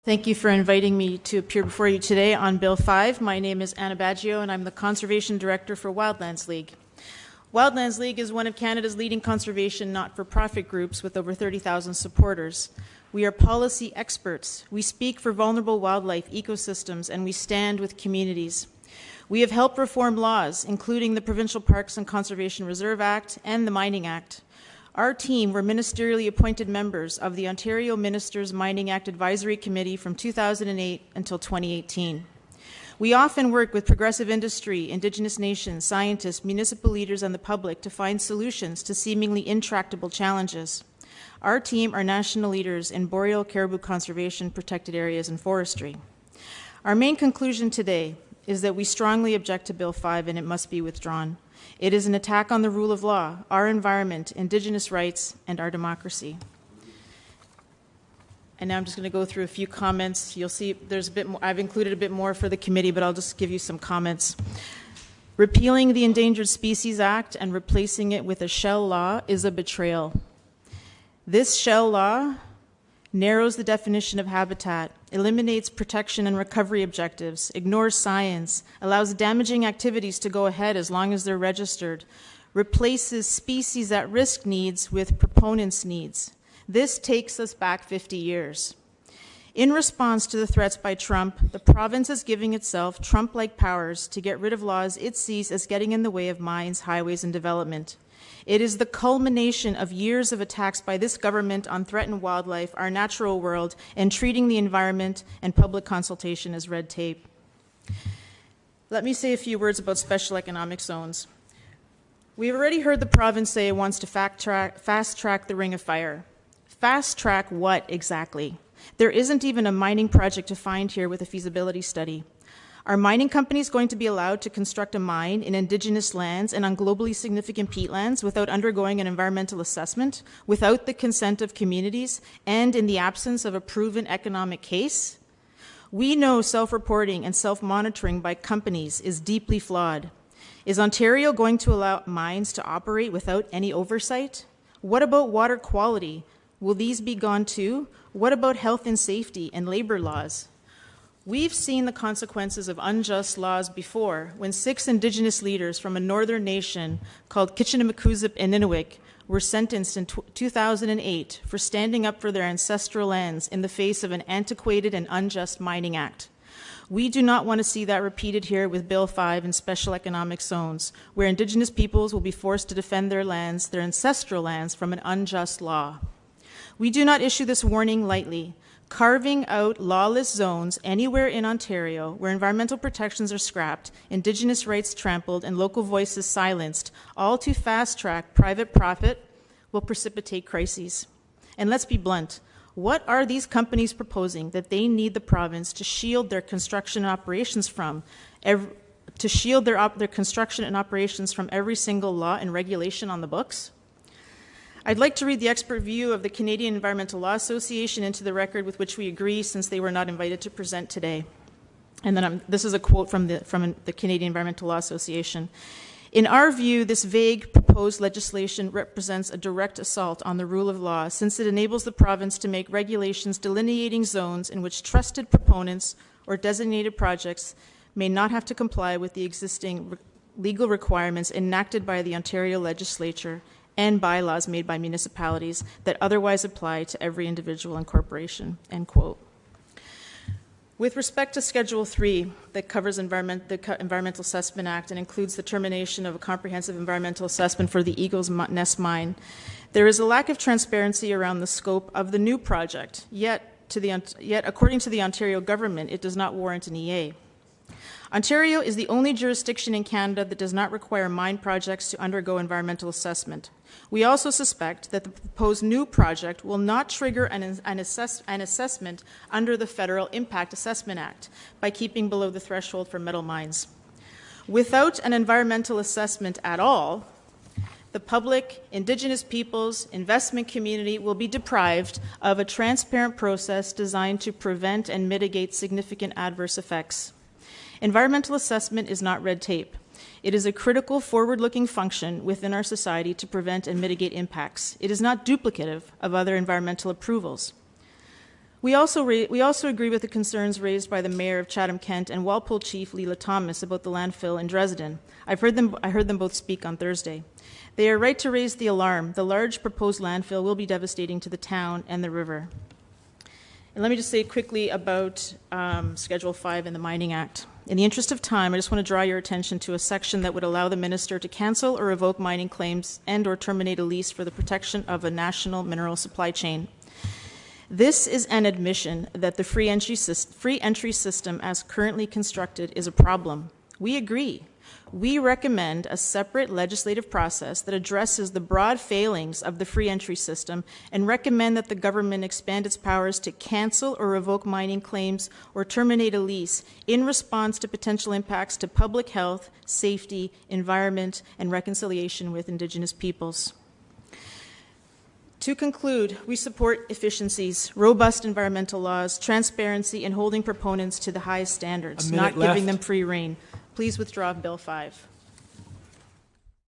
Thank you for inviting me to appear before you today on Bill 5. My name is Anna Baggio, and I'm the Conservation Director for Wildlands League. Wildlands League is one of Canada's leading conservation not-for-profit groups with over 30,000 supporters. We are policy experts. We speak for vulnerable wildlife ecosystems, and we stand with communities. We have helped reform laws, including the Provincial Parks and Conservation Reserve Act and the Mining Act. Our team were ministerially appointed members of the Ontario Ministers' Mining Act Advisory Committee from 2008 until 2018. We often work with progressive industry, Indigenous nations, scientists, municipal leaders, and the public to find solutions to seemingly intractable challenges. Our team are national leaders in boreal caribou conservation, protected areas, and forestry. Our main conclusion today is that we strongly object to Bill 5 and it must be withdrawn. It is an attack on the rule of law, our environment, Indigenous rights, and our democracy. And now I'm just going to go through a few comments. You'll see there's a bit more, I've included a bit more for the committee, but I'll just give you some comments. Repealing the Endangered Species Act and replacing it with a shell law is a betrayal. This shell law narrows the definition of habitat, eliminates protection and recovery objectives, ignores science, allows damaging activities to go ahead as long as they're registered, replaces species at risk needs with proponents' needs. This takes us back 50 years. In response to the threats by Trump, the province is giving itself Trump-like powers to get rid of laws it sees as getting in the way of mines, highways, and development. It is the culmination of years of attacks by this government on threatened wildlife, our natural world, and treating the environment and public consultation as red tape. Let me say a few words about special economic zones. We've already heard the province say it wants to fast-track the Ring of Fire. Fast-track what exactly? There isn't even a mining project to find here with a feasibility study. Are mining companies going to be allowed to construct a mine in Indigenous lands and on globally significant peatlands without undergoing an environmental assessment, without the consent of communities, and in the absence of a proven economic case? We know self-reporting and self-monitoring by companies is deeply flawed. Is Ontario going to allow mines to operate without any oversight? What about water quality? Will these be gone too? What about health and safety and labor laws? We've seen the consequences of unjust laws before when 6 Indigenous leaders from a northern nation called Kitchinimekuzip and Innuit were sentenced in 2008 for standing up for their ancestral lands in the face of an antiquated and unjust mining act. We do not want to see that repeated here with Bill 5 and special economic zones, where Indigenous peoples will be forced to defend their lands, their ancestral lands, from an unjust law. We do not issue this warning lightly. Carving out lawless zones anywhere in Ontario where environmental protections are scrapped, Indigenous rights trampled, and local voices silenced, all to fast-track private profit, will precipitate crises. And let's be blunt. What are these companies proposing that they need the province to shield their construction operations from? To shield their construction and operations from every single law and regulation on the books? I'd like to read the expert view of the Canadian Environmental Law Association into the record, with which we agree since they were not invited to present today. And then this is a quote from the Canadian Environmental Law Association. In our view, this vague proposed legislation represents a direct assault on the rule of law, since it enables the province to make regulations delineating zones in which trusted proponents or designated projects may not have to comply with the existing legal requirements enacted by the Ontario legislature and bylaws made by municipalities that otherwise apply to every individual and corporation, end quote. With respect to Schedule 3, that covers the Environmental Assessment Act and includes the termination of a comprehensive environmental assessment for the Eagle's Nest mine, there is a lack of transparency around the scope of the new project, yet according to the Ontario government, it does not warrant an EA. Ontario is the only jurisdiction in Canada that does not require mine projects to undergo environmental assessment. We also suspect that the proposed new project will not trigger an assessment under the Federal Impact Assessment Act by keeping below the threshold for metal mines. Without an environmental assessment at all, the public, Indigenous peoples, investment community will be deprived of a transparent process designed to prevent and mitigate significant adverse effects. Environmental assessment is not red tape. It is a critical forward-looking function within our society to prevent and mitigate impacts. It is not duplicative of other environmental approvals. We also agree with the concerns raised by the Mayor of Chatham-Kent and Walpole Chief Leela Thomas about the landfill in Dresden. I heard them both speak on Thursday. They are right to raise the alarm. The large proposed landfill will be devastating to the town and the river. And let me just say quickly about Schedule 5 in the Mining Act. In the interest of time, I just want to draw your attention to a section that would allow the minister to cancel or revoke mining claims and or terminate a lease for the protection of a national mineral supply chain. This is an admission that the free entry system as currently constructed is a problem. We agree. We recommend a separate legislative process that addresses the broad failings of the free entry system and recommend that the government expand its powers to cancel or revoke mining claims or terminate a lease in response to potential impacts to public health, safety, environment, and reconciliation with Indigenous peoples. To conclude, we support efficiencies, robust environmental laws, transparency, and holding proponents to the highest standards, not giving them free rein. Please withdraw Bill 5.